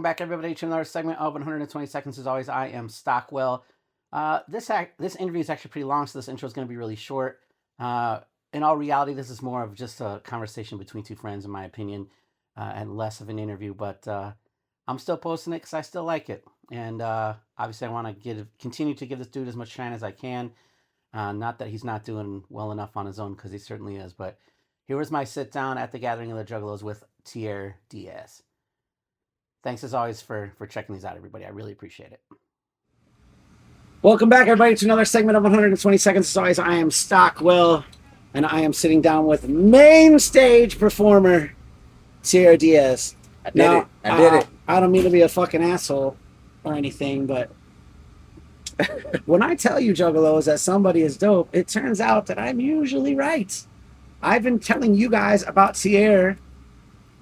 back, everybody, to another segment of 120 Seconds. As always, I am Stockwell. This interview is actually pretty long, so this intro is going to be really short. In all reality, this is more of just a conversation between two friends, in my opinion, and less of an interview. But I'm still posting it because I still like it. And obviously, I want to continue to give this dude as much shine as I can. Not that he's not doing well enough on his own, because he certainly is. But here was my sit down at the Gathering of the Juggalos with Tierre Diaz. Thanks as always for checking these out, everybody. I really appreciate it. Welcome back, everybody, to another segment of 120 Seconds. As always, I am Stockwell, and I am sitting down with main stage performer Tierre Diaz. I did it. I don't mean to be a fucking asshole or anything, but when I tell you, Juggalos, that somebody is dope, it turns out that I'm usually right. I've been telling you guys about Tierre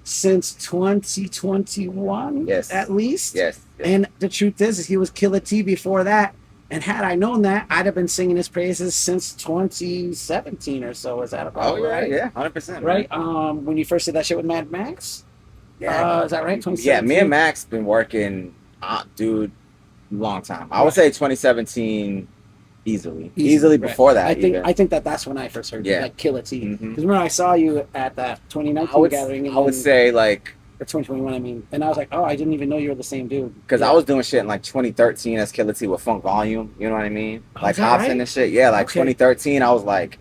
since 2021, yes, at least. Yes. And the truth is he was Killer T before that. And had I known that, I'd have been singing his praises since 2017 or so. Is that about right? Yeah, 100%. Right? When you first did that shit with Mad Max? Yeah. Is that right? Yeah, me and Max been working, dude, long time. I would say 2017 easily before that. I think that's when I first heard you, like Killer T. Because remember, I saw you at that 2019 gathering. I would say like 2021. I mean, and I was like, oh, I didn't even know you were the same dude. Because I was doing shit in like 2013 as Killer T with Funk Volume. You know what I mean? Like Hobson and shit. Yeah, like 2013, I was like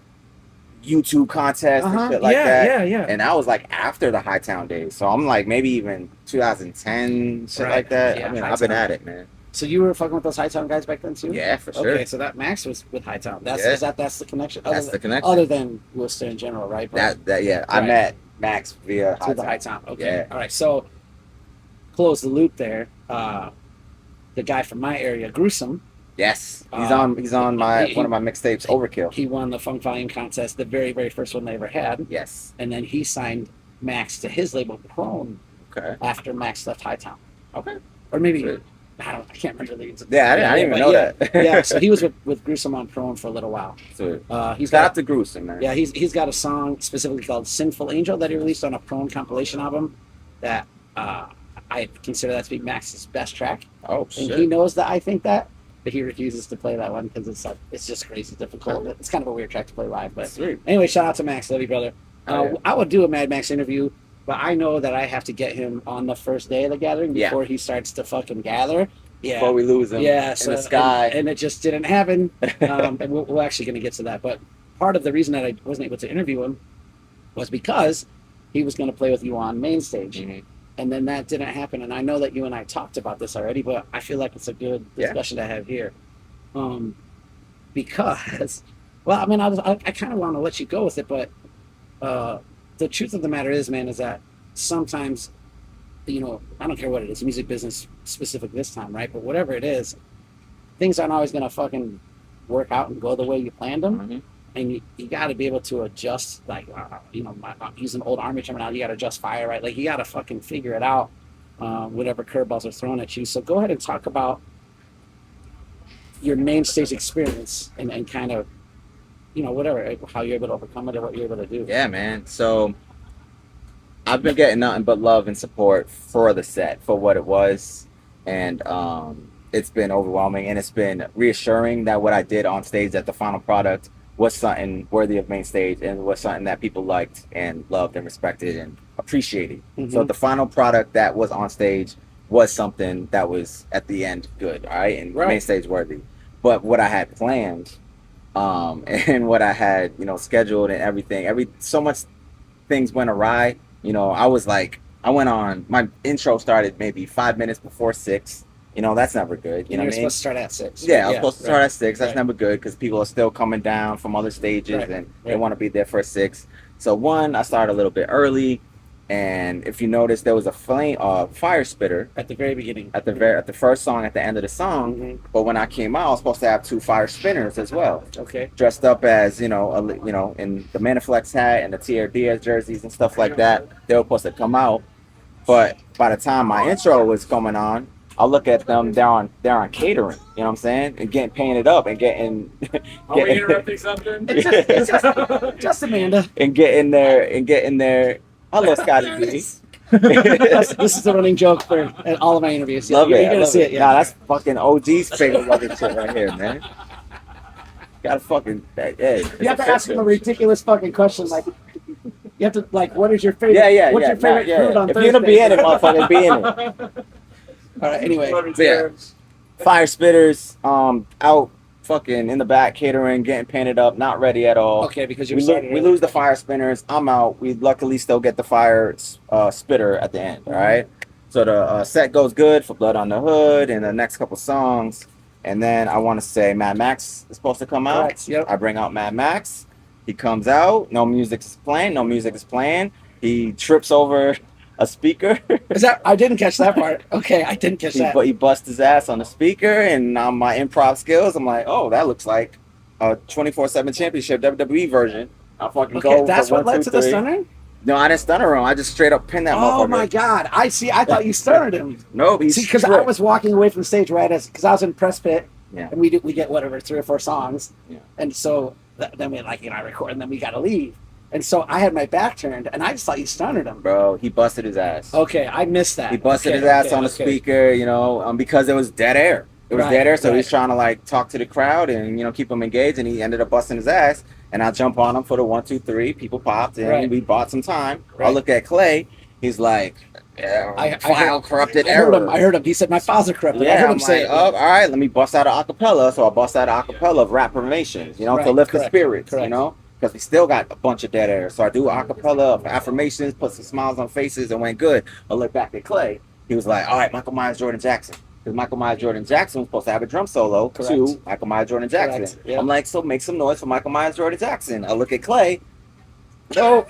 YouTube contest and shit like that. Yeah. And that was like after the Hightown days. So I'm like maybe even 2010 shit like that. Yeah, I mean, I've been at it, man. So you were fucking with those Hightown guys back then too? Yeah, for sure. Okay, so that Max was with Hightown. That's the connection. That's the connection. Other than Worcester in general, right? But I met Max via Hightown. Okay. Yeah. All right. So close the loop there. The guy from my area, Gruesome. Yes. He's on one of my mixtapes, Overkill. He won the Funk Volume contest, the very, very first one they ever had. Yes. And then he signed Max to his label, Prone. Okay. After Max left Hightown. Okay. Or maybe. I can't remember the. Yeah, I didn't even know that. Yeah, so he was with Gruesome on Prone for a little while. So he's got the Gruesome, man. Yeah, he's got a song specifically called "Sinful Angel" that he released on a Prone compilation album. That I consider that to be Max's best track. Oh shit! And he knows that I think that, but he refuses to play that one because it's just crazy difficult. It's kind of a weird track to play live. But anyway, shout out to Max, love you, brother. I would do a Mad Max interview. But I know that I have to get him on the first day of the gathering before he starts to fucking gather. Yeah. Before we lose him in the sky. And it just didn't happen. And we're actually going to get to that. But part of the reason that I wasn't able to interview him was because he was going to play with you on main stage. Mm-hmm. And then that didn't happen. And I know that you and I talked about this already, but I feel like it's a good discussion to have here. Because, well, I mean, I kind of want to let you go with it, but... the truth of the matter is, man, is that sometimes, I don't care what it is, music business specific this time, right? But whatever it is, things aren't always going to fucking work out and go the way you planned them. Mm-hmm. And you got to be able to adjust, like, using old Army terminology, you got to adjust fire, right? Like, you got to fucking figure it out, whatever curveballs are thrown at you. So go ahead and talk about your main stage experience and kind of, whatever, how you're able to overcome it or what you're able to do. Yeah, man. So I've been getting nothing but love and support for the set, for what it was. And it's been overwhelming, and it's been reassuring that what I did on stage, that the final product was something worthy of main stage and was something that people liked and loved and respected and appreciated. Mm-hmm. So the final product that was on stage was something that was at the end good, all right? And main stage worthy. But what I had planned... and what I had, scheduled and everything, so much things went awry. I went on, my intro started maybe 5 minutes before 6. That's never good. You're supposed to start at 6. Yeah, I was supposed to start at 6. That's never good because people are still coming down from other stages and they want to be there for 6. So I started a little bit early. And if you notice, there was a fire spitter at the very beginning, at the first song, at the end of the song. Mm-hmm. But when I came out, I was supposed to have 2 fire spinners as well. Okay. Dressed up as in the Maniflex hat and the Tierre Diaz jerseys and stuff like that. They were supposed to come out, but by the time my intro was coming on, I look at them. They're on catering. You know what I'm saying? And getting painted up and getting. Are we interrupting something? Just Amanda. And getting there. Hello, Scotty B. This is the running joke for all of my interviews. Love You're it. gonna Love see it. it. Nah, Yeah. that's fucking OG's favorite luggage shit right here, man. Gotta fucking hey. You have to ask him a ridiculous fucking question, like you have to like, what is your favorite? Yeah. What's your favorite food on If Thursday? you're gonna be in it, motherfucker, be in it. All right. Anyway, Yeah. Fire spitters, out fucking in the back, catering, getting painted up, not ready at all. okay, because you We lose the fire spinners. I'm out. We luckily still get the fire spitter at the end. All right. So the set goes good for Blood on the Hood and the next couple songs. And then I want to say Mad Max is supposed to come out. Correct, yep. I bring out Mad Max. He comes out. No music is playing. He trips over a speaker. Is that? I didn't catch that part. Okay, I didn't catch that. He busts his ass on the speaker, and on my improv skills, I'm like, oh, that looks like a 24/7 championship WWE version. I fucking Okay, go. that's for what 1, led 2, to the 3. stunner. No, I didn't stunner him. I just straight up pinned that motherfucker. Oh my god! I see. I thought you stunned him. No, he's See, because I stripped. was walking away from the stage right as because I was in press pit, Yeah. and we get whatever 3 or 4 songs, Yeah. and so then we I record, and then we got to leave, and so I had my back turned, and I just thought you stunned him. Bro, he busted his ass. Okay, I missed that. He busted Okay, his ass okay, on the okay. speaker, you know, because it was dead air. It was Right, dead air, so right. he's trying to like talk to the crowd and keep them engaged, and he ended up busting his ass. And I jump on him for the 1, 2, 3. People popped, and Right. we bought some time. I Right. look at Clay. He's like, file corrupted I error. heard him. He said my files are corrupted. I Yeah, heard I'm him say like, it. oh, all right, let me bust out an acapella. So I bust out an acapella of rap affirmations, to Right, lift correct, the spirits, correct. because we still got a bunch of dead air. So I do acapella of affirmations, put some smiles on faces, and went good. I look back at Clay. He was like, all right, Michael Myers, Jordan Jackson. Because Michael Myers, Jordan Jackson was supposed to have a drum solo Correct. to Michael Myers, Jordan Jackson. Correct, yeah. I'm like, so make some noise for Michael Myers, Jordan Jackson. I look at Clay. No,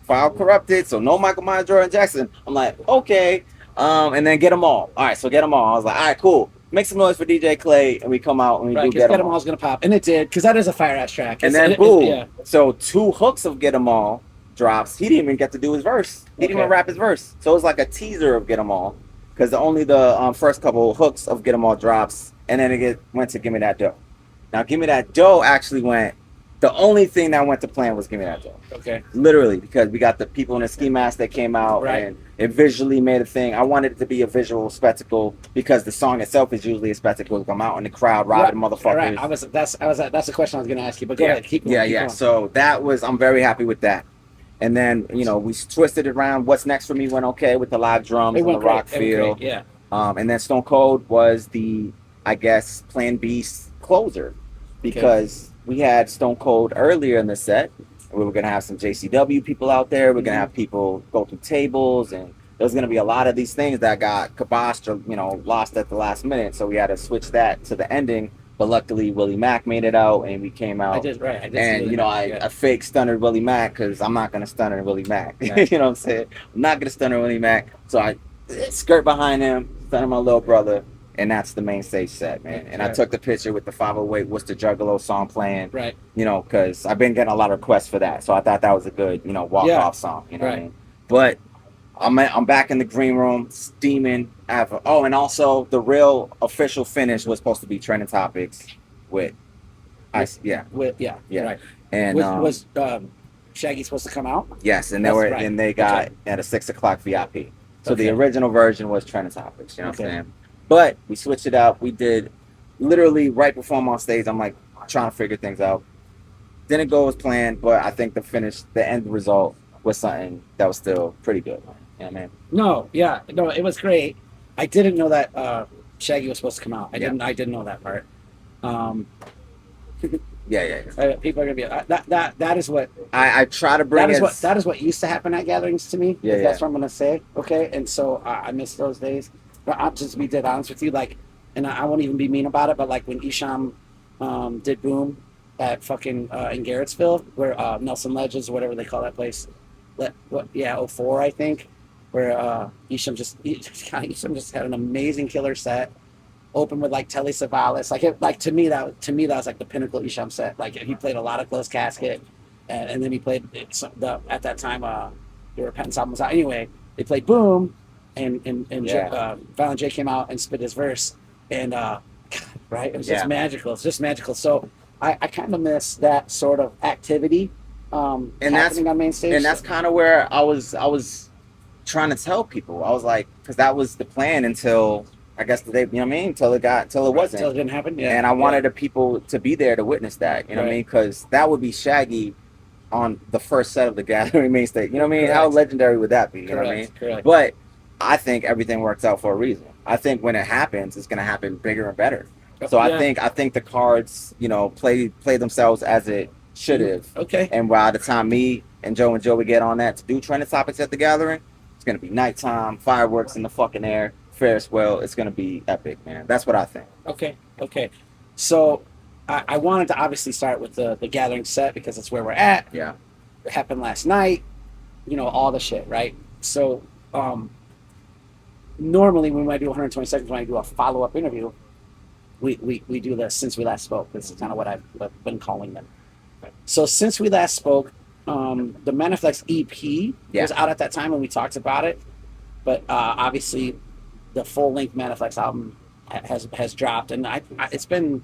file corrupted. So no Michael Myers, Jordan Jackson. I'm like, okay. And then Get 'Em All. All right, so Get 'Em All. I was like, all right, cool. Make some noise for DJ Clay, and we come out and we Right, do because Get 'Em All. All's gonna pop, and it did, because that is a fire ass track. And It's- then it- boom. yeah. So 2 hooks of Get 'Em All drops. He didn't even get to do his verse. He didn't Okay. even rap his verse. So it was like a teaser of Get 'Em All, because only the first couple hooks of Get 'Em All drops, and then it went to Give Me That Dough. Now Give Me That Dough actually went. The only thing that went to plan was Give Me That Dough. Okay. Literally, because we got the people in the ski mask that came out, Right. and it visually made a thing. I wanted it to be a visual spectacle because the song itself is usually a spectacle. Come out in the crowd, robbing motherfuckers. Right. That's the question I was gonna ask you, but go ahead. Keep going. Keep going. So I'm very happy with that. And then we twisted it around. What's next for me went okay with the live drums It and the went great. rock It went feel. great, yeah. And then Stone Cold was the, I guess, Plan B closer, because we had Stone Cold earlier in the set. We were gonna have some JCW people out there. We're gonna have people go through tables, and there's gonna be a lot of these things that got kiboshed or lost at the last minute. So we had to switch that to the ending. But luckily, Willie Mack made it out, and we came out. I did right. I did And see that. I fake stunnered Willie Mack, because I'm not gonna stunner Willie Mack. Right. You know what I'm saying? I'm not gonna stunner Willie Mack. So I skirt behind him, stunner my little brother, and that's the main stage set, man. And I Right. took the picture with the 508 Worcester Juggalo song playing. Right. Because I've been getting a lot of requests for that, so I thought that was a good walk off song. You know what I Right. mean? But I'm back in the green room, steaming. And also the real official finish was supposed to be Trending Topics with Ice. Yeah. Yeah. Right. And Was Shaggy supposed to come out? yes, and That's right. they got Okay. at a 6:00 VIP. So Okay. the original version was Trending Topics. You know what Okay. I'm saying? But we switched it up. We did literally right before I'm on stage. I'm like trying to figure things out. Didn't go as planned, but I think the end result was something that was still pretty good. You know what I mean? No, it was great. I didn't know that Shaggy was supposed to come out. I didn't know that part. Yeah. People are gonna be that is what I try to bring that is what used to happen at gatherings to me. Yeah, That's what I'm gonna say. Okay, and so I miss those days. But I'm just be dead honest with you, like, and I won't even be mean about it. But like when Isham did Boom at fucking in Garrettsville, where Nelson Ledges, whatever they call that place, 04 I think, where Isham just had an amazing killer set. Open with like Telly Savalas, to me that was like the pinnacle Isham set. Like he played a lot of Closed Casket, and then he played at that time the Repentance album was out. Anyway, they played Boom, and Violent J came out and spit his verse, and right, it was just magical. It's just magical. So I kind of miss that sort of activity and happening on main stage. And that's kind of where I was trying to tell people. I was like, because that was the plan until I guess the day, you know what I mean? Until it wasn't. Until it didn't happen. Yeah. And I wanted the people to be there to witness that. You know what I mean? Because that would be Shaggy on the first set of the Gathering main stage. You know what I mean? How legendary would that be? You know what I mean? Correct. But I think everything works out for a reason. I think when it happens, it's gonna happen bigger and better. So I think the cards, you know, play themselves as it should have. Okay. And by the time me and Joey get on that to do trending topics at the Gathering, it's gonna be nighttime, fireworks in the fucking air, Ferris wheel. It's gonna be epic, man. That's what I think. Okay. So I wanted to obviously start with the Gathering set because that's where we're at. Yeah. It happened last night. You know, all the shit, right? So normally when I do 120 seconds, when I do a follow-up interview, we do this since we last spoke. This is kind of what I've been calling them. So since we last spoke, the Maniflex EP was out at that time when we talked about it, but obviously the full-length Maniflex album has dropped, and it's been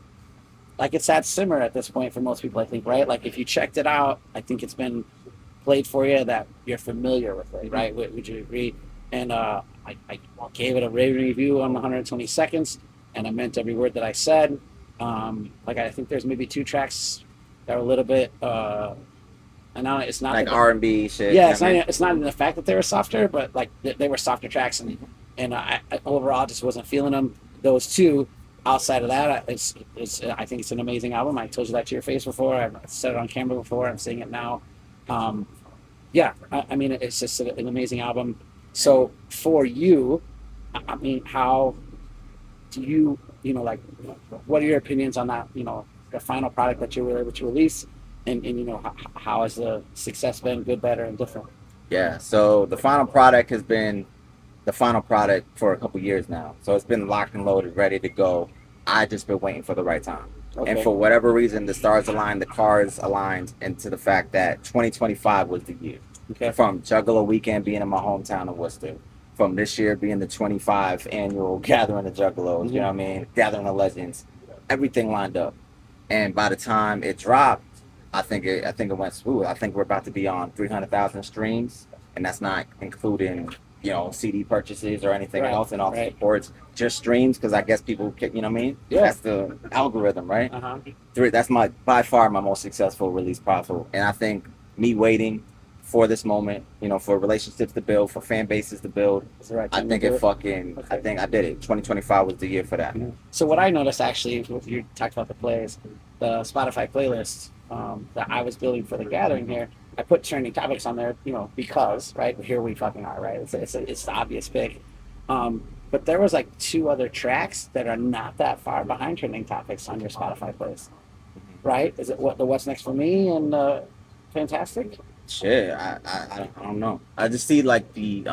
like it's at simmer at this point for most people, I think, right? Like if you checked it out, I think it's been played for you that you're familiar with it, right? Would you agree? And I gave it a raving review on 120 seconds, and I meant every word that I said. Like I think there's maybe 2 tracks that are a little bit, and now it's not like R&B shit. Yeah, it's not in the fact that they were softer, but like they were softer tracks, and I overall just wasn't feeling them. Those 2. Outside of that, it's I think it's an amazing album. I told you that to your face before. I've said it on camera before. I'm saying it now. I mean, it's just an amazing album. So for you, I mean, how do you like, what are your opinions on that? You know, the final product that you were able to release, and you know, how has the success been, good, better, and different? Yeah. So the final product has been the final product for a couple years now. So it's been locked and loaded, ready to go. I just been waiting for the right time. Okay. And for whatever reason, the stars aligned, the cards aligned into the fact that 2025 was the year. Okay. From Juggalo Weekend being in my hometown of Worcester, from this year being the 25 annual Gathering of Juggalos, you know what I mean? Gathering of Legends. Everything lined up. And by the time it dropped, I think it went smooth. I think we're about to be on 300,000 streams, and that's not including, you know, CD purchases or anything else, and all the supports, just streams, because I guess people, you know what I mean? Yeah. That's the algorithm, right? That's by far my most successful release profile. And I think me waiting for this moment, you know, for relationships to build, for fan bases to build, I think I think I did it. 2025 was the year for that. So what I noticed actually, you talked about the plays, the Spotify playlist that I was building for the Gathering here, I put trending topics on there, you know, because, right, here we fucking are, right? It's the obvious pick. But there was like 2 other tracks that are not that far behind trending topics on your Spotify playlist, right? Is it the What's Next for Me and Fantastic? Shit, I don't know. I just see like the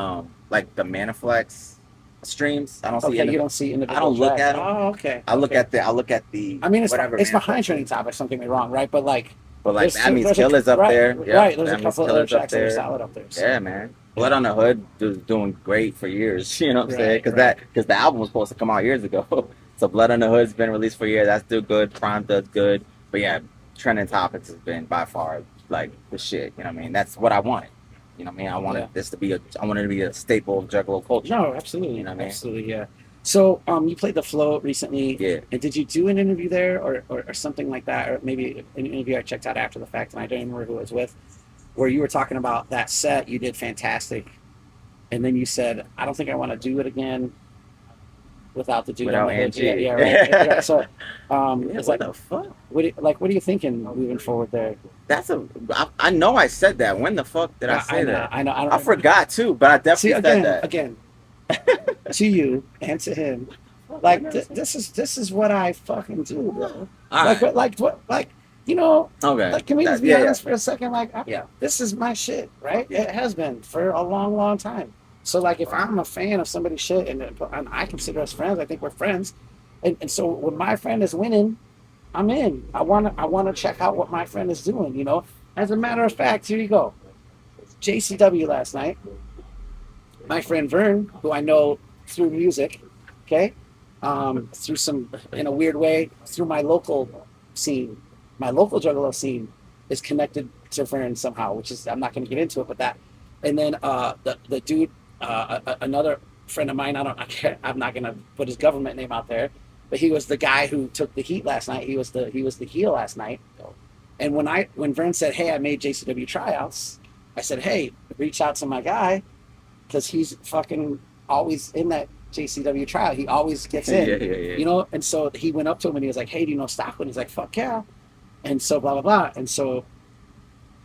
Maniflex streams. I don't see. Okay, you don't see individual. I don't look tracks. at them. Oh, okay. I look at the. I mean, it's behind trending topics. Don't get me wrong, right? But like that means Killer's up there. Yeah, right. There's a couple of other tracks that are solid up there. So. Yeah, man. Blood on the Hood was doing great for years. You know what I'm saying? Because the album was supposed to come out years ago. So Blood on the Hood's been released for a year. That's still good. Prime does good. But yeah, trending topics has been by far like the shit. You know what I mean? That's what I wanted. You know what I mean? I wanted this to be I wanted it to be a staple of Juggalo culture. No, absolutely. You know what I mean? Absolutely, yeah. So you played the Float recently. Yeah. And did you do an interview there or something like that? Or maybe an interview I checked out after the fact, and I don't remember who it was with, where you were talking about that set, you did fantastic. And then you said, I don't think I want to do it again without the dude. Without Angie. Yeah, right. Yeah, so it's what like, the fuck? what are you thinking moving forward there? I know I said that. When the fuck did I say that? I know. I forgot too, but I definitely said that. Again, to you and to him, like this is what I fucking do, bro. Like you know. Okay. Like, can we just be honest for a second? Like, this is my shit, right? It has been for a long, long time. So like, if I'm a fan of somebody's shit and I consider us friends, I think we're friends, and so when my friend is winning, I'm in. I wanna check out what my friend is doing. You know. As a matter of fact, here you go. JCW last night. My friend Vern, who I know through music, okay, through some, in a weird way, through my local scene, my local Juggalo scene is connected to Vern somehow, which is, I'm not going to get into it, but that, and then the dude another friend of mine. I'm not gonna put his government name out there, but he was the guy who took the heat last night. He was the heel last night. And when Vern said, "Hey, I made JCW tryouts," I said, "Hey, reach out to my guy because he's fucking always in that JCW tryout. He always gets in, you know." And so he went up to him and he was like, "Hey, do you know Stockton?" He's like, "Fuck yeah." And so blah blah blah. And so,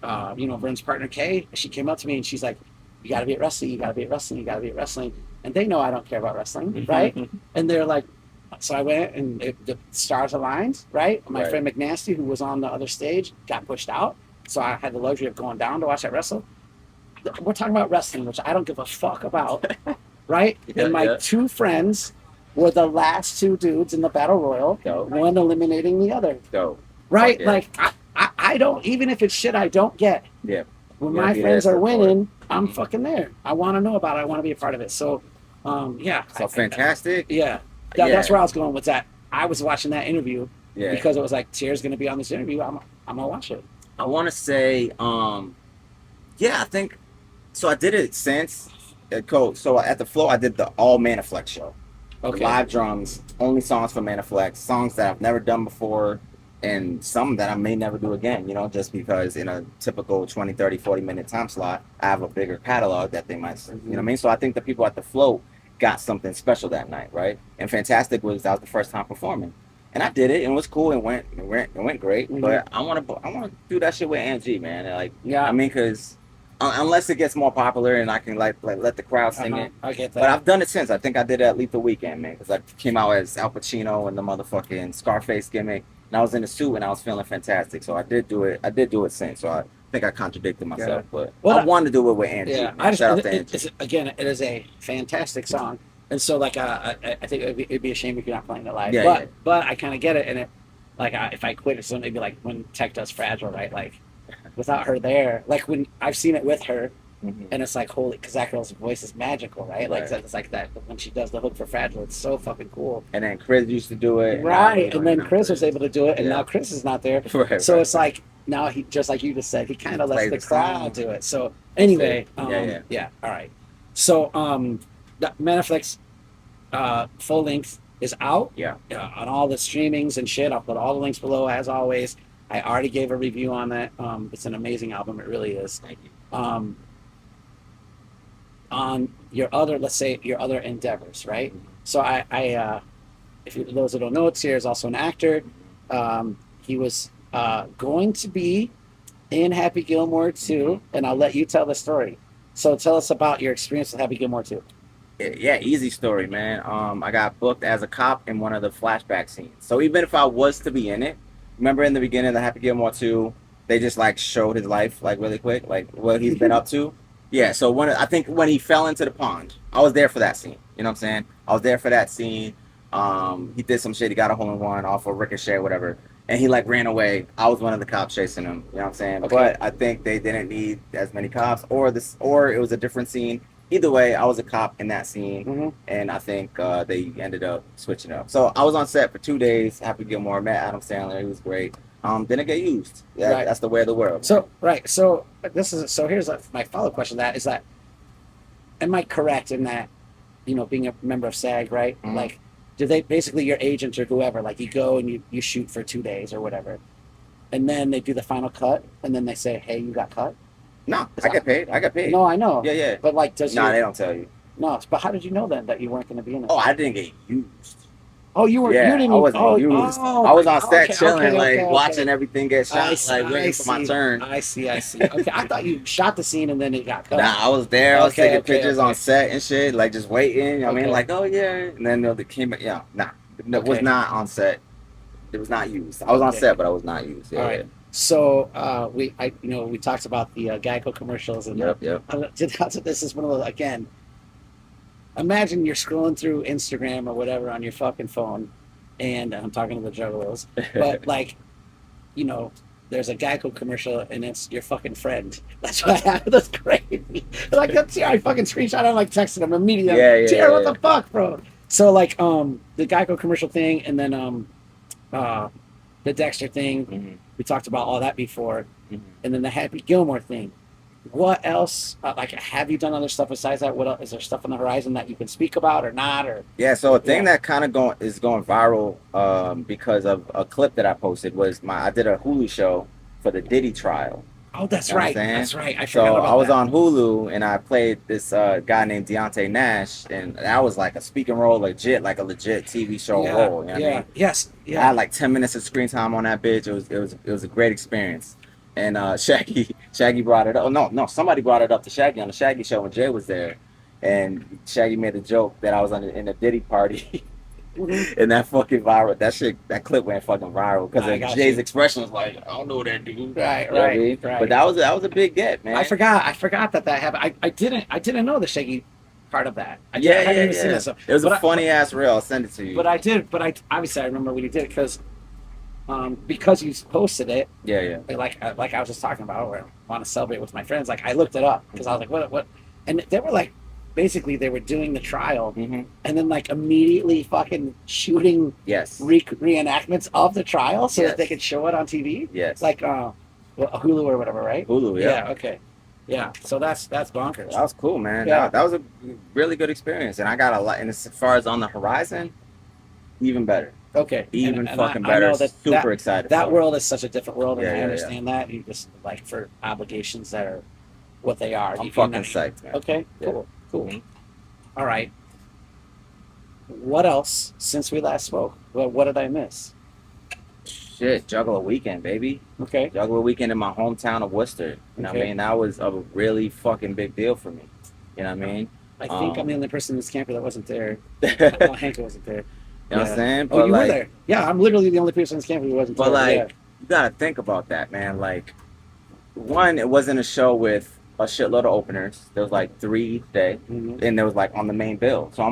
Vern's partner Kay, she came up to me and she's like, "You got to be at wrestling. You got to be at wrestling. You got to be at wrestling." And they know I don't care about wrestling, right? And they're like, so I went and the stars aligned, right? My friend McNasty, who was on the other stage, got pushed out. So I had the luxury of going down to watch that wrestle. We're talking about wrestling, which I don't give a fuck about, right? And my two friends were the last two dudes in the battle royal, one eliminating the other. Right? Like, I don't, even if it's shit I don't get. Yeah. When my friends are winning, I'm fucking there. I want to know about it. I want to be a part of it. So, yeah. So fantastic. That's where I was going with that. I was watching that interview because it was like, Tierre's going to be on this interview. I'm going to watch it. I want to say, I think, so I did it since, Coach. So at the Flow, I did the all Manaflex show. Okay. Live drums, only songs for Manaflex, songs that I've never done before, and some that I may never do again, just because in a typical 20, 30, 40-minute time slot, I have a bigger catalog that they might, you know what I mean? So I think the people at the Flow got something special that night, right? And Fantastic that was the first time performing. And I did it, and it was cool, and it went great. But I want to do that shit with AMG, man. Like, I mean, because unless it gets more popular and I can like let the crowd sing it. I get that. But I've done it since. I think I did it at Lethal Weekend, man, because I came out as Al Pacino and the motherfucking Scarface gimmick, and I was in a suit and I was feeling fantastic. So I did do it. I did do it since. So I think I contradicted myself, but I wanted to do it with Angie. Yeah, shout out to Angie. Again, it is a fantastic song. And so, like, I think it'd be a shame if you're not playing it live. But I kind of get it. And it, like, if I quit, it's maybe like when Tech does Fragile, right? Like, without her there, like when I've seen it with her, and it's like, holy, because that girl's voice is magical, right? Like, it's like that when she does the hook for Fragile, it's so fucking cool. And then Chris used to do it, right? And then Chris was able to do it, and now Chris is not there, so it's like now he, just like you just said, he kind of lets the crowd do it. So anyway, all right. So the Manaflex full length is out on all the streamings and shit. I'll put all the links below as always. I already gave a review on that. It's an amazing album, it really is. Thank you. On your other, let's say your other endeavors, right? So I if you, those who don't know, Tierre is also an actor. He was going to be in Happy Gilmore 2, and I'll let you tell the story. So tell us about your experience with Happy Gilmore 2. Yeah, easy story, man. I got booked as a cop in one of the flashback scenes. So even if I was to be in it, remember in the beginning of the Happy Gilmore 2, they just like showed his life like really quick, like what he's been up to. Yeah, so I think when he fell into the pond, I was there for that scene. You know what I'm saying? I was there for that scene. He did some shit. He got a hole-in-one off of Ricochet or whatever. And he like ran away. I was one of the cops chasing him. You know what I'm saying? Okay. But I think they didn't need as many cops, or it was a different scene. Either way, I was a cop in that scene, and I think they ended up switching up. So I was on set for 2 days. Happy Gilmore, met Adam Sandler. He was great. Didn't get used. That's the way of the world. So So here's my follow-up question. That is that, am I correct in that, being a member of SAG, right? Like, do they basically, your agent or whoever, like you go and you shoot for 2 days or whatever, and then they do the final cut, and then they say, hey, you got cut? No, I get paid. I got paid. No, I know. Yeah. But like, they don't tell you. No, but how did you know then that you weren't going to be in it? Oh, I didn't get used. Oh, you were. Yeah, you didn't. I wasn't used. I was on set chilling, watching everything get shot, waiting for my turn. I see. Okay, I thought you shot the scene and then it got cut. Nah, I was there. I was taking pictures on set and shit, like just waiting. You know what I mean, like, oh yeah, and then they came. Yeah, nah, it was not on set. It was not used. I was on set, but I was not used. Yeah. All right. So we talked about the Geico commercials and yep. This is one of those, again. Imagine you're scrolling through Instagram or whatever on your fucking phone, and I'm talking to the juggalos, but like, there's a Geico commercial and it's your fucking friend. That's what happened. That's crazy. Like, I fucking screenshot. I'm like texting him immediately. Yeah. Tierre, what the fuck, bro? So like, the Geico commercial thing, and then the Dexter thing. We talked about all that before, and then the Happy Gilmore thing. what else? Like, have you done other stuff besides that? What else, is there stuff on the horizon that you can speak about or not? Or Yeah, so a thing yeah. that kind of is going viral because of a clip that I posted was I did a Hulu show for the Diddy trial. Oh, that's You know what I'm right. saying? That's right. I So forgot I about was that. on Hulu and I played this guy named Deontay Nash, and that was like a speaking role, like a legit TV show Yeah. role. You know what I Yeah. mean? Yes. I Yeah. had like 10 minutes of screen time on that bitch. It was a great experience. And Shaggy brought it up. Oh, no, somebody brought it up to Shaggy on the Shaggy show when Jay was there, and Shaggy made a joke that I was in a Diddy party. Mhm. And that fucking viral, that clip went fucking viral because I got Jay's you. expression was like, I don't know that dude. Right. You know what I Right. mean? Right. But that was a big get, man. I forgot that happened. I didn't know the Shaggy part of that. I Yeah, hadn't yeah, even seen yeah. that stuff. It was a But funny ass reel. I'll send it to you. but I did. But I obviously I remember when you did it because you posted it. Yeah, yeah. Like I was just talking about, where I want to celebrate with my friends. Like I looked it up because I was like, what? And they were like, basically they were doing the trial, Mm-hmm. and then like immediately fucking shooting Yes. reenactments of the trial so that they Yes. could show it on TV. Yes. Like Hulu or whatever, right? Hulu, yeah. Yeah. Okay. Yeah. So that's bonkers. That was cool, man. Yeah. That was a really good experience, and I got a lot. And as far as on the horizon, even better, Okay. even And fucking I better. know that Super excited. that for world is such a different world, and Yeah, I yeah, understand that. You just like for obligations that are what they are. it. I'm you fucking know. psyched, man. Okay. Yeah. Cool. Mhm. All right. What else since we last spoke? What did I miss? Shit, Juggalo Weekend, baby. Okay. Juggalo Weekend in my hometown of Worcester. You know what I Okay. mean? That was a really fucking big deal for me. You know what I mean? I think I'm Um, the only person in this camper that wasn't there. you Well, Hank wasn't there. know what I'm saying? Oh, But you like, were there. Yeah, I'm literally the only person in this camper who wasn't but there. like, you gotta think about that, man. Like, one, it wasn't a show with a shitload of openers. There was like 3 each day, yeah. Mhm. and there was like on the main bill. So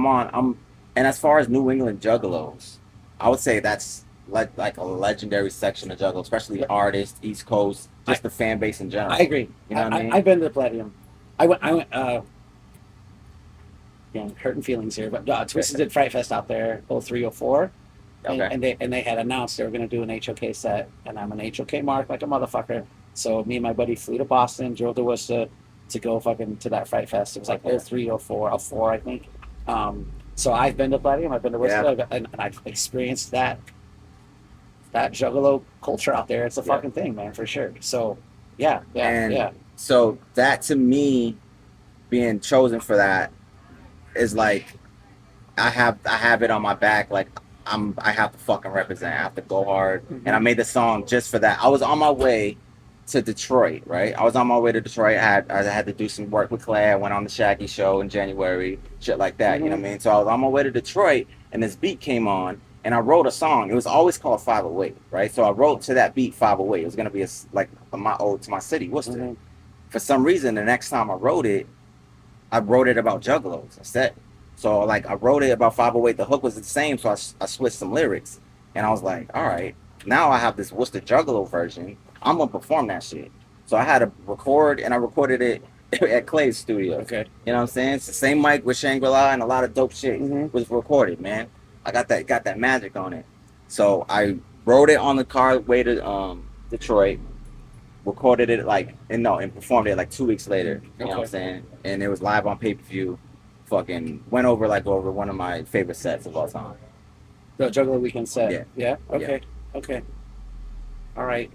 and as far as New England Juggalos, I would say that's like a legendary section of Juggalo, especially artists, East Coast, just the fan base in general. I agree. You know what I mean? I've been to the Palladium. I went. Yeah, hurting feelings here, but Twisted did Fright Fest out there, 0304. Okay. And they had announced they were going to do an HOK set, and I'm an HOK mark like a motherfucker. So me and my buddy flew to Boston, drove to Worcester to go fucking to that Fright Fest. It was like Okay. 0304, 04, I think. So I've been to Palladium, I've been to Worcester, Yeah. and I've experienced that Juggalo culture out there. It's a Yeah. fucking thing, man, for sure. So yeah. And so that to me, being chosen for that is like I have it on my back. Like I have to fucking represent. I have to go hard. Mhm. And I made the song just for that. I was on my way to Detroit, right? I was on my way to Detroit. I had to do some work with Clay. I went on the Shaggy show in January, shit like that. You know what I mean? So I was on my way to Detroit, and this beat came on, and I wrote a song. It was always called 508, right? So I wrote to that beat 508. It was gonna be my ode to my city, Worcester. Mhm. For some reason, the next time I wrote it about juggalos instead. So like I wrote it about 508. The hook was the same, so I switched some lyrics, and I was like, all right, now I have this Worcester Juggalo version. I'm gonna perform that shit. So I had to record, and I recorded it at Clay's studio. Okay. You know what I'm saying? It's the same mic with Shangri-La, and a lot of dope shit Mhm. was recorded, man. I got that magic on it. So I wrote it on the car way to Detroit, recorded it and performed it like 2 weeks later. You know what I'm Okay. saying? And it was live on pay-per-view. Fucking went over one of my favorite sets of all time. The Juggalo Weekend set. Yeah. Yeah. Okay. Okay. All right.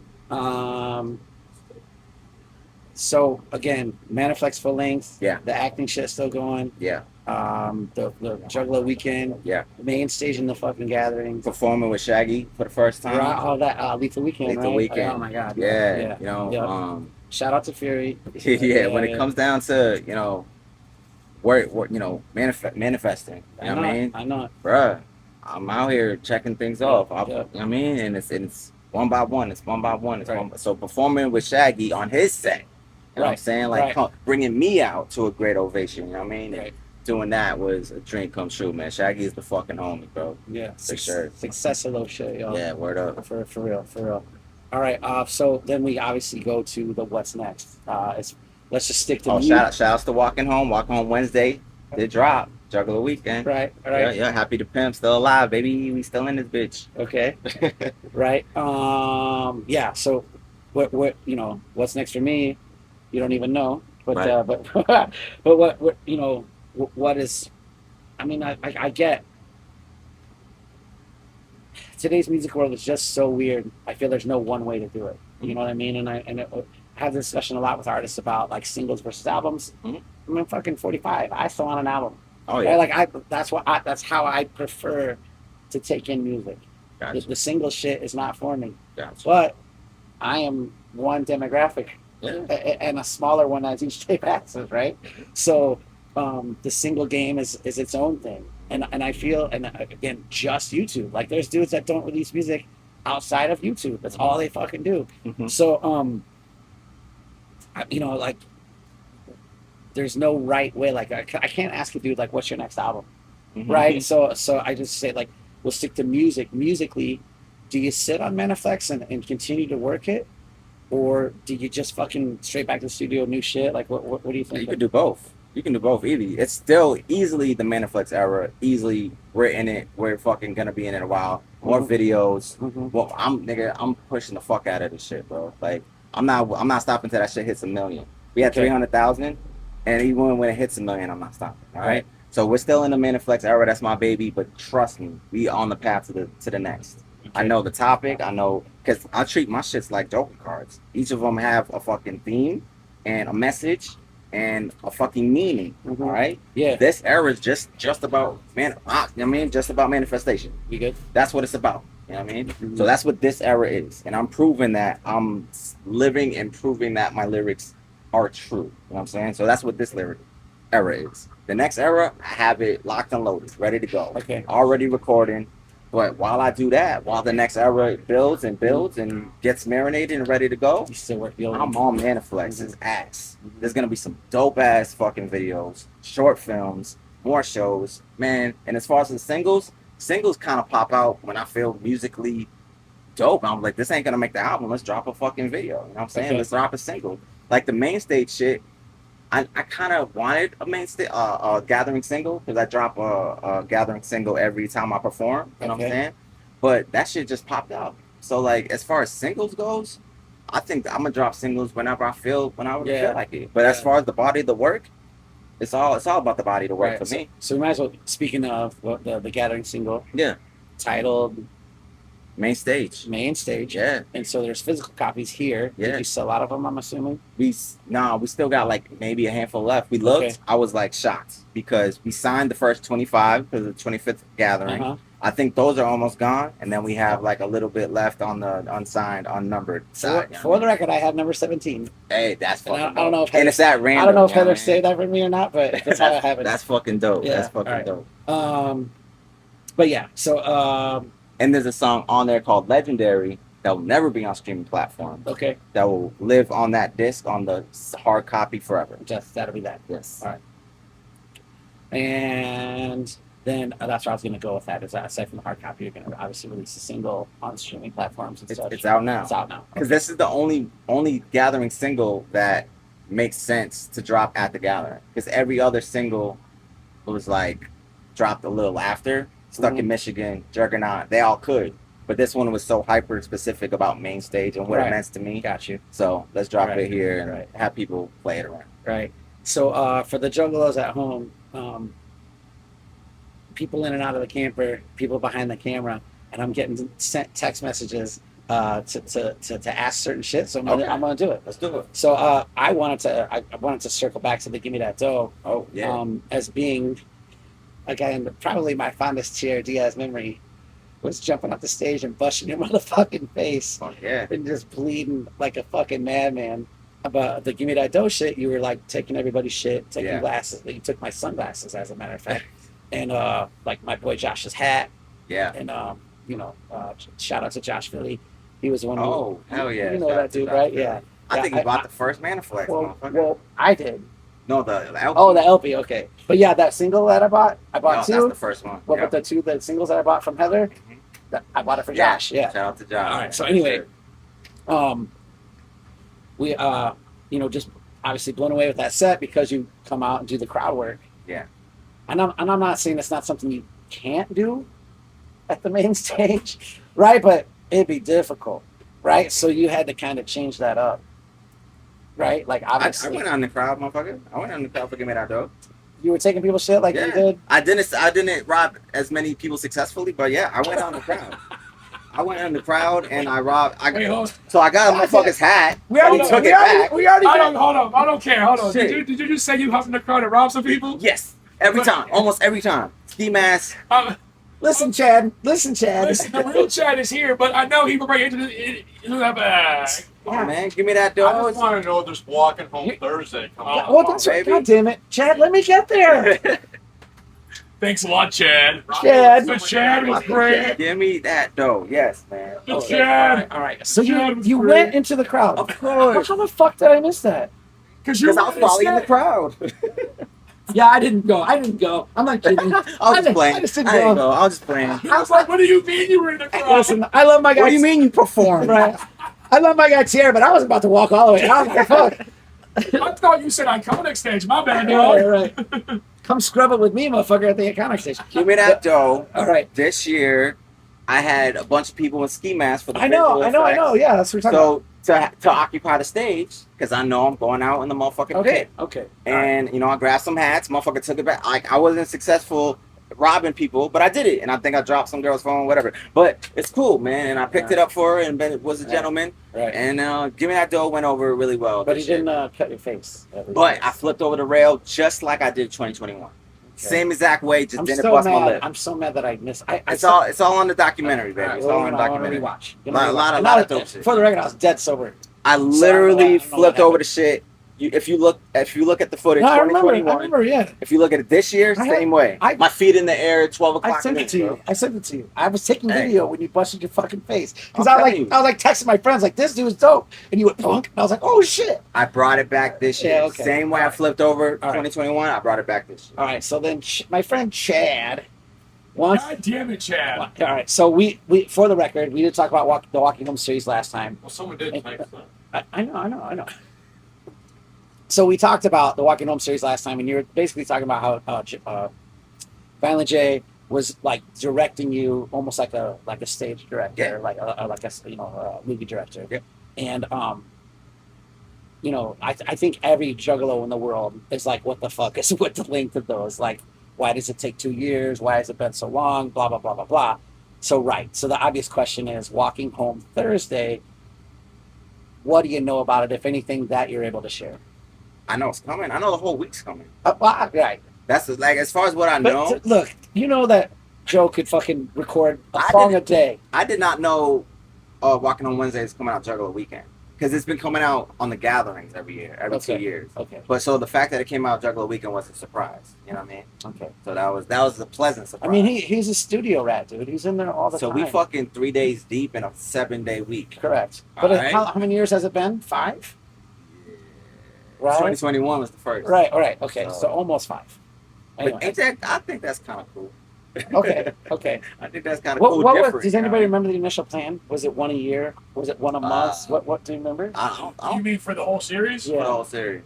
So again, Maniflex full length. Yeah. The acting shit still going. Yeah, The Juggalo Weekend. yeah. Main stage in the fucking gathering. Performing with Shaggy for the first time. All that Lethal Weekend. Lethal right? Weekend. Oh my god. Yeah, you know, Yeah. Shout out to Fury. yeah. When Yeah. it comes down to manifesting, you know what I mean, I know it. bruh, I'm out here checking things off. Yeah. You know what I mean, and it's one by one. It's one by one. Right. So performing with Shaggy on his set, you know what I'm Right. saying, like Right. bringing me out to a great ovation. You know what I mean? Right. Doing that was a dream come true, man. Shaggy is the fucking homie, bro. Yeah. For sure. Success of those shit, y'all. Yeah, word up. For real. All right. So then we obviously go to the what's next. Let's just stick to Shout outs to Walking Home Wednesday. Did drop Juggalo Weekend. Right. Yeah. Happy to Pimp, still alive, baby. We still in this bitch. Okay. Right. Yeah. So, what what's next for me? You don't even know. But Right. but what you know what is? I mean, I get today's music world is just so weird. I feel there's no one way to do it. You know what I mean? And I have this discussion a lot with artists about like singles versus albums. Mhm. I'm fucking 45. I still want an album. Oh Right? yeah. Like that's how I prefer to take in music. Gotcha. The single shit is not for me. Gotcha. But I am one demographic Yeah. and a smaller one as each day passes, right? So the single game is its own thing, and I feel, and again, just YouTube. Like there's dudes that don't release music outside of YouTube. That's all they fucking do. Mhm. So you know, like there's no right way. Like I can't ask a dude like, what's your next album, Mhm. right? So I just say like, we'll stick to music. Musically, do you sit on Maniflex and continue to work it? Or do you just fucking straight back to the studio, new shit? Like, what do you think? You can do both. You can do both. Easy. It's still easily the Maniflex era. Easily, we're in it. We're fucking gonna be in it a while. More videos. Mhm. Well, I'm pushing the fuck out of this shit, bro. Like, I'm not stopping till that shit hits 1 million. We had Okay. 300,000, and even when it hits 1 million, I'm not stopping. All right. Right. So we're still in the Maniflex era. That's my baby. But trust me, we on the path to the next. I know the topic. I know, because I treat my shits like Joker cards. Each of them have a fucking theme and a message and a fucking meaning. Mhm. All right. Yeah. This era is just about just about manifestation. You good? That's what it's about. You know what I mean? Mhm. So that's what this era is, and I'm proving that. I'm living and proving that my lyrics are true. You know what I'm saying? So that's what this lyric era is. The next era, I have it locked and loaded, ready to go. Okay. Already recording. But while I do that, while the next era builds and gets marinated and ready to go, You still work the old I'm on Maniflex's ass. Mhm. There's gonna be some dope ass fucking videos, short films, more shows, man. And as far as the singles kind of pop out when I feel musically dope. I'm like, this ain't gonna make the album. Let's drop a fucking video. You know what I'm saying? Okay. Let's drop a single. Like the main stage shit. I kind of wanted a gathering single, because I drop a gathering single every time I perform. You know what I'm Okay. saying? But that shit just popped out. So like, as far as singles goes, I think I'm gonna drop singles whenever I feel Yeah. feel like it. But as Yeah. far as the body of the work, it's all about the body of the work Right. for me. So we might as well. Speaking of what the Gathering single, Yeah. titled Main stage. Main Stage. Yeah. And so there's physical copies here. Yeah. Did you sell out of them? I'm assuming. We still got like maybe a handful left. We looked. Okay. I was like shocked because we signed the first 25 for the 25th gathering. Uh-huh. I think those are almost gone, and then we have like a little bit left on the unsigned, unnumbered side. you know For what the record, I have number 17. I mean? Hey, that's And fucking I don't know if dope. And it's that random. I don't know if you what Heather I mean? saved that for me or not, but that's how I have it. That's fucking dope. Yeah, That's fucking alright. dope. But yeah. So And there's a song on there called Legendary that will never be on streaming platforms. okay, That will live on that disc on the hard copy forever. just that'll be that. Yes. All right. And then that's where I was going to go with that. Is that aside from the hard copy, you're going to obviously release a single on streaming platforms and such. It's out now. It's out now. Because this is the only gathering single that makes sense to drop at the gathering. Because every other single was like dropped a little after. Stuck in Mhm. Michigan, Juggernaut, they all could. But this one was so hyper specific about main stage and what Right. it meant to me. Got you. So let's drop Right. it here and Right. have people play it around. Right. So for the juggalos at home, people in and out of the camper, people behind the camera, and I'm getting sent text messages to ask certain shit. So Okay. I'm gonna do it. Let's do it. So I wanted to circle back to the Give Me That Dough. Oh yeah. As being, again, probably my fondest Tierre Diaz memory was jumping off the stage and busting your motherfucking face Fuck yeah. and just bleeding like a fucking madman. About the Give Me That Dough shit, you were like taking everybody's shit, taking Yeah. glasses. You took my sunglasses, as a matter of fact, and like my boy Josh's hat, Yeah. and shout out to Josh Philly. He was the one. Who, Oh, hell yeah. You know Shout out that to dude, Josh right? Philly. Yeah. I think Yeah, he bought the first Maniflex, motherfucker. Well, I did. No, the LP. Oh, the LP. Okay, but yeah, that single that I bought No, two. that's the first one. Well, Yeah. but the singles that I bought from Heather, Mhm. I bought it for Yeah. Josh. Yeah. Shout out to Josh. All right. So For anyway, sure. we just obviously blown away with that set because you come out and do the crowd work. Yeah. And I'm not saying it's not something you can't do at the main stage, right? But it'd be difficult, right? So you had to kind of change that up. right? Like I obviously, went on the crowd, motherfucker. I went on the crowd for Give Me That Dough. you were taking people's shit like you Yeah. did. I didn't rob as many people successfully, but yeah, I went on the crowd. I went in the crowd and I robbed. Wait, hold on. So I got a motherfucker's hat. We and he already took we it already, back. we already I got don't, hold on. I don't care. Hold on. Shit. Did you just say you hopped in the crowd and robbed some people? Yes, every time, almost every time. Ski mask. Listen, Chad. Listen, Chad. Listen, the real Chad is here, but I know he will bring it into the bag. Come on, man, give me that I dough. just want to know this walking home Thursday. Come on. Well, that's right. baby. God damn it, Chad. Let me get there. Thanks a lot, Chad. Chad. The Chad was great. Give me that dough. Yes, man. The Oh, Chad. All right. So Chad was you great. went into the crowd. Of course. How the fuck did I miss that? Because Because I was following in the crowd. Yeah, I didn't go. I'm not kidding. I was just playing. I just didn't I didn't go. go. I was just playing. I was like, what do you mean you were in the crowd? Listen, I love my guy. What do you mean you performed? Right. I love my guy Tierre, but I was about to walk all the way out. Fuck. I thought you said iconic stage. My bad, Right, dog. right. Come scrub it with me, motherfucker, at the iconic station. Give me that dough. All right. This year, I had a bunch of people in ski masks for the I know. visual effects. Yeah, that's what we're talking So to occupy the stage, because I know I'm going out in the motherfucking about. pit. Okay. And, you know, I grabbed some hats. Motherfucker took it back. Like, I wasn't successful robbing people, but I did it. And I think I dropped some girl's phone, whatever. But it's cool, man. And I picked it up for her, and Ben was a gentleman. Right. And Give Me That Dough went over really well. But he this year. didn't cut your face. But I flipped over the rail just like I did 2021. Same exact way, just I'm didn't so bust my mad. lip. I'm so mad that I missed. It's all on the documentary, baby. It's all on the I want to documentary. rewatch. A lot of dope shit. For the record, I was dead sober. I So I literally don't know what flipped over happened. the shit. If you look at the footage, No, I remember. 2021. Yeah. If you look at it this year, I had- same way. I- My feet in the air at 12 o'clock. I sent it to bro. you. I was taking Hey. video when you busted your fucking face. Because I'm I was telling like texting my friends like, this dude's dope. And you went punk. And I was like, oh shit. I brought it back this year. Yeah, okay. Same way I flipped over 2021. I brought it back this year. All right. So then my friend Chad wants. God damn it, Chad. All right. So we for the record, we did talk about the Walking Home series last time. Well, someone did tonight. So. I know. So we talked about the Walking Home series last time, and you were basically talking about how Violent J was like directing you almost like a stage director, Yeah. like a movie director. Yeah. And I think every juggalo in the world is like, what the fuck is with the length of those? Like, why does it take 2 years? Why has it been so long? Blah blah blah blah blah. So the obvious question is, Walking Home Thursday. What do you know about it, if anything, that you're able to share? I know it's coming. I know the whole week's coming. Right. That's like as far as what I But know. look, you know that Joe could fucking record a I song a didn't- day. I did not know Walking on Wednesday is coming out Juggalo Weekend, because it's been coming out on the gatherings every year, every Okay. 2 years. Okay. But so the fact that it came out Juggalo Weekend was a surprise. You know what I mean? Okay. So that was a pleasant surprise. I mean, he's a studio rat, dude. He's in there all the so time. we fucking 3 days deep in a 7-day week. Correct. All But right. how many years has it been? 5? Right. 2021 was the first. Right. All right. Okay. So- So almost 5. Anyway. But ain't that, I think that's kind of cool. Okay. Okay. I think that's kind of What cool. was? different, Does you anybody know? remember the initial plan? Was it 1 a year? Was it 1 a month? What do you remember? I You don't mean for the whole series? Yeah. for the whole series.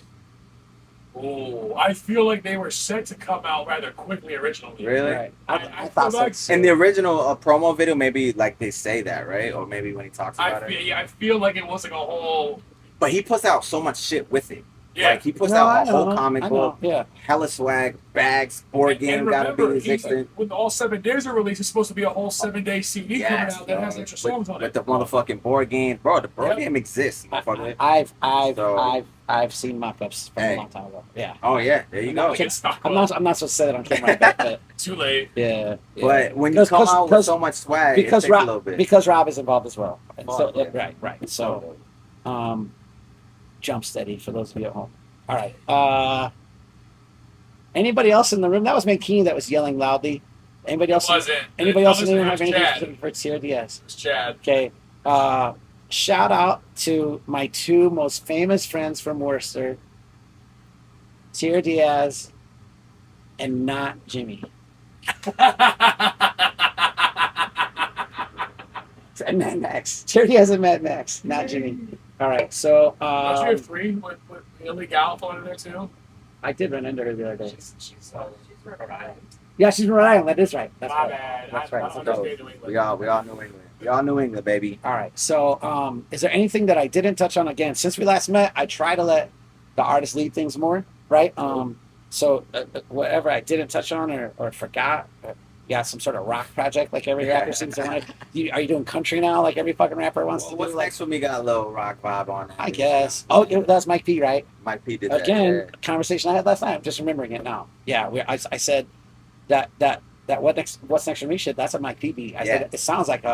Oh, I feel like they were set to come out rather quickly originally. Really? Right. I I feel thought so. like- too. In the original promo video, maybe like they say that, right? Or maybe when he talks about I feel like it was like a whole. But he puts out so much shit with it. Yeah. Like he puts No, I out a whole know. comic I book, know. Yeah. hella swag, bags, board game and gotta be remember, existent. when all 7 days are released, it's supposed to be a whole 7-day CD coming Yes, out that bro. has extra songs on With it. the motherfucking board game, bro. The board Yep. game exists, motherfucker. I've seen mock-ups from Hey. a long time ago. Yeah. Oh yeah, there you go. Like it's not I'm not supposed to say that on camera, but too late. yeah. But when you 'Cause- come 'cause- out with because- so much swag, because it takes a little Rob bit. because Rob is involved as well. And so Oh, yeah. right. So jump steady for those of you at home. All right. Anybody else in the room? That was Mankini that was yelling loudly. Anybody else? Wasn't. Anybody else in the It room was have anything Chad. specific for Tierre Diaz? It was Chad. Okay. Shout out to my 2 most famous friends from Worcester, Tierre Diaz and not Jimmy. And Mad Max. Tierre Diaz and Mad Max, not Jimmy. All right. So Don't you have 3 with Illegal in there too? I did run into her the other day. She's She's alright. Yeah, she's from Rhode Island. That is right. That's My right. bad. That's I right. understand New England. We all New England. We all New England, baby. All right. So, is there anything that I didn't touch on? Again, since we last met, I try to let the artist lead things more, right? So whatever I didn't touch on or forgot, you got some sort of rock project like every rapper seems to want. Are you doing country now like every fucking rapper wants to What's do? next for me got a little rock vibe on it. I guess. Oh, that's Mike P, right? Mike P did that. Again, Yeah. conversation I had last night. I'm just remembering it now. Yeah, I said that what's next for me shit. That's a Mike P beat. I said it sounds like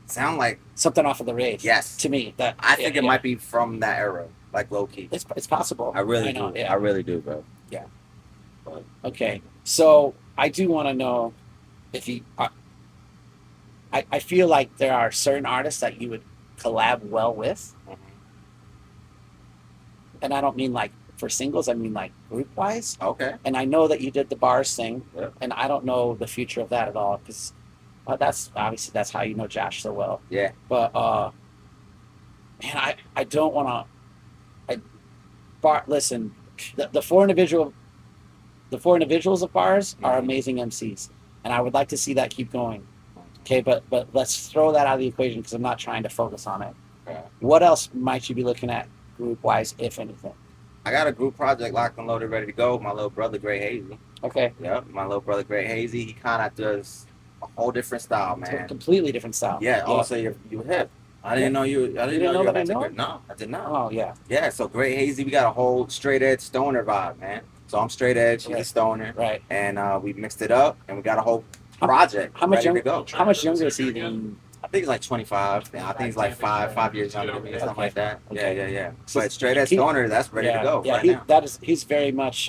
Sound like something off of the Rage. yes to me. That I think it might be from that era, like low key. It's possible. I really know, do. yeah. I really do, bro. Yeah. Okay, so I do want to know if you. I feel like there are certain artists that you would collab well with, and I don't mean like for singles. I mean like group wise. Okay. And I know that you did the bars thing, Yep. and I don't know the future of that at all because that's obviously that's how you know Josh so well. Yeah. But man, I don't want to. Listen, the four individuals of bars are amazing MCs, and I would like to see that keep going. Okay, but let's throw that out of the equation because I'm not trying to focus on it. Okay. What else might you be looking at group wise, if anything? I got a group project locked and loaded, ready to go. My little brother, Gray Hazy. Okay, Yep. My little brother, Gray Hazy. He kind of does a whole different style, it's a man. completely different style. Yeah. Also, you hip. I didn't know you. I didn't know that I you know were it? No, I did not. Oh yeah. Yeah. So Gray Hazy, we got a whole straight edge stoner vibe, man. So I'm straight edge. She's a Right. stoner, Right. and we mixed it up, and we got a whole project How much ready to go. How much younger is he than? I think he's like 25. I think he's like five years younger than me or something Okay. like that. Okay. Yeah. So But straight edge he- stoner, that's ready to go Yeah, right now. he's very much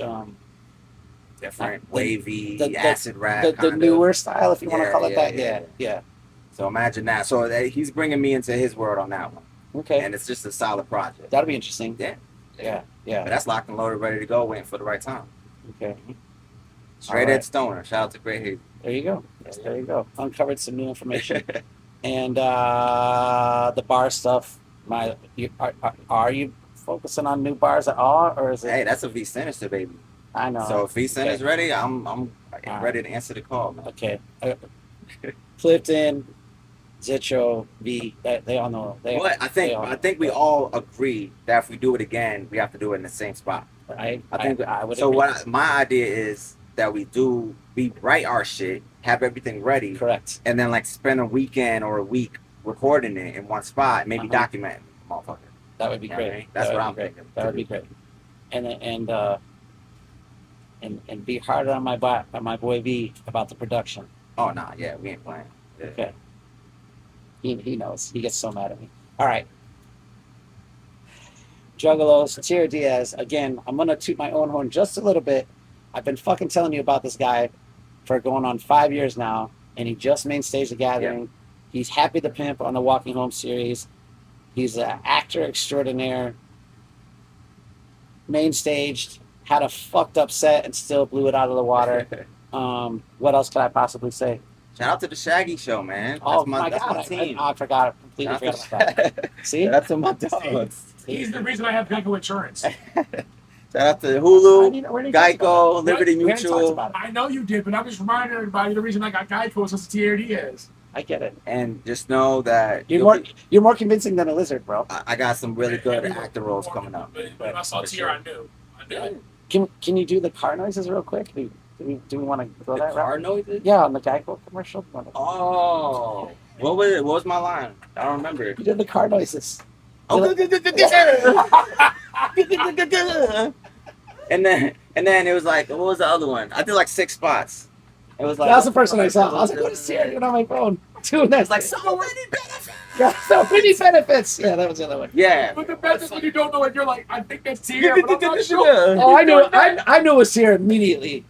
Different, the- wavy, the- acid rap. the kinda. newer style, if you want to Yeah, call it yeah, that. Yeah. So imagine that. So he's bringing me into his world on that one, Okay, and it's just a solid project. that'll be interesting. Yeah. Yeah. But that's locked and loaded, ready to go, waiting for the right time. Okay, Straight All right. edge stoner. Shout out to Great Hazy. there you go. There you go. Uncovered some new information. And the bar stuff. Are you focusing on new bars at all, or is it? Hey, that's a V Sinister, baby. I know. So if V Sinister's ready, I'm right. ready to answer the call, man. Okay. Clifton, Zitcho, V. They all know. But I think we all agree that if we do it again, we have to do it in the same spot. I think I would. So agree. my idea is that we write our shit, have everything ready, Correct. and then like spend a weekend or a week recording it in one spot, maybe Uh-huh. documenting, motherfucker. That would be You know what I great. mean? That's That what would I'm be great. thinking. That would be great. And be harder on my boy V about the production. Oh nah, yeah, we ain't playing. Yeah. Okay. He knows. He gets so mad at me. All right. Juggalos, Tierre Diaz. Again, I'm gonna toot my own horn just a little bit. I've been fucking telling you about this guy for going on 5 years now, and he just main stage the gathering. He's Happy the Pimp on the Walking Home series. He's an actor extraordinaire. Main staged, had a fucked up set and still blew it out of the water. What else could I possibly say? Shout out to the Shaggy Show, man. Oh That's my god, my team. I forgot. Completely Shout out forgot about that. See? Shout out to my dogs. He's the reason I have Geico insurance. Shout out to Hulu, Where did he talk about Geico, Liberty We haven't talked Mutual, about it. I know you did, but I'm just reminding everybody the reason I got Geico is because of Tierre Diaz. I get it. and just know that You're more convincing than a lizard, bro. I got some really good actor roles coming up. But when I saw For Tierre, sure. I knew. Can you do the car noises real quick? Do we want to go The that car route? noises? Yeah, on the Geico commercial. Oh, what was it? What was my line? I don't remember. You did the car noises. Oh, and then it was like, what was the other one? I did like 6 spots. It was like That's the first one I saw. I was like, what is Tierra doing on my phone? Doing that. It's like so many benefits. Yeah, so many benefits. Yeah, that was the other one. Yeah. But the best is when you don't know it, you're like, I think that's Tierre, but I'm not sure. Oh, I knew it. I knew it was Tierra immediately.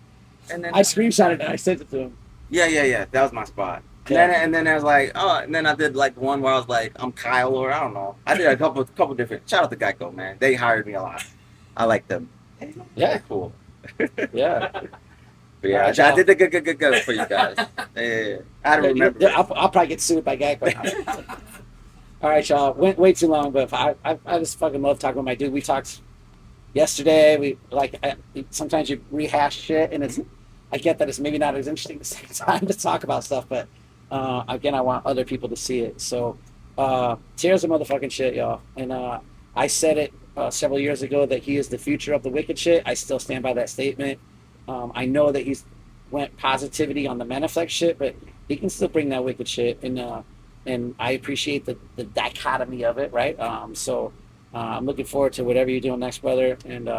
And then I screenshotted it and I sent it to him. yeah. That was my spot. Yeah. And then I was like, oh, and then I did like one where I was like, I'm Kyle, or I don't know. I did a couple different. Shout out to Geico, man. They hired me a lot. I like them. Yeah. They're cool. Yeah. But yeah, Alright, I did the good for you guys. Yeah, I don't remember. Yeah, I'll probably get sued by Geico now. All right, y'all. Went way too long, but I just fucking love talking with my dude. We talked yesterday. We sometimes you rehash shit, and I get that it's maybe not as interesting at the same time to talk about stuff, but again, I want other people to see it. So Tierre's a motherfucking shit, y'all. And I said it several years ago that he is the future of the wicked shit. I still stand by that statement. I know that he's went positivity on the Manaflex shit, but he can still bring that wicked shit. And I appreciate the dichotomy of it, right? So I'm looking forward to whatever you're doing next, brother. And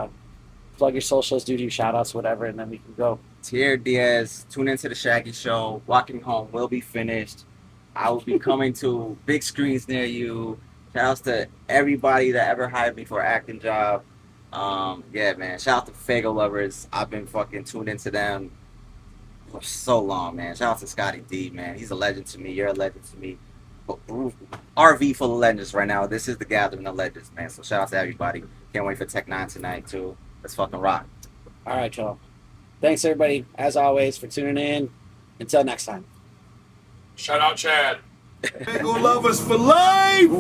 plug your socials, do your shout outs, whatever, and then we can go. Tierre Diaz, tune into the Shaggy Show. Walking Home will be finished. I will be coming to big screens near you. Shout outs to everybody that ever hired me for an acting job. Yeah, man. Shout out to Fago Lovers. I've been fucking tuned into them for so long, man. Shout out to Scotty D, man. He's a legend to me. You're a legend to me. RV full of legends right now. This is the gathering of legends, man. So shout out to everybody. Can't wait for Tech 9 tonight, too. Let's fucking rock. All right, y'all. Thanks, everybody, as always, for tuning in. Until next time. Shout out Chad. Fago Lovers for life.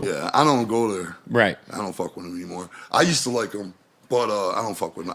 Yeah, I don't go there. Right. I don't fuck with him anymore. I used to like him, but I don't fuck with him.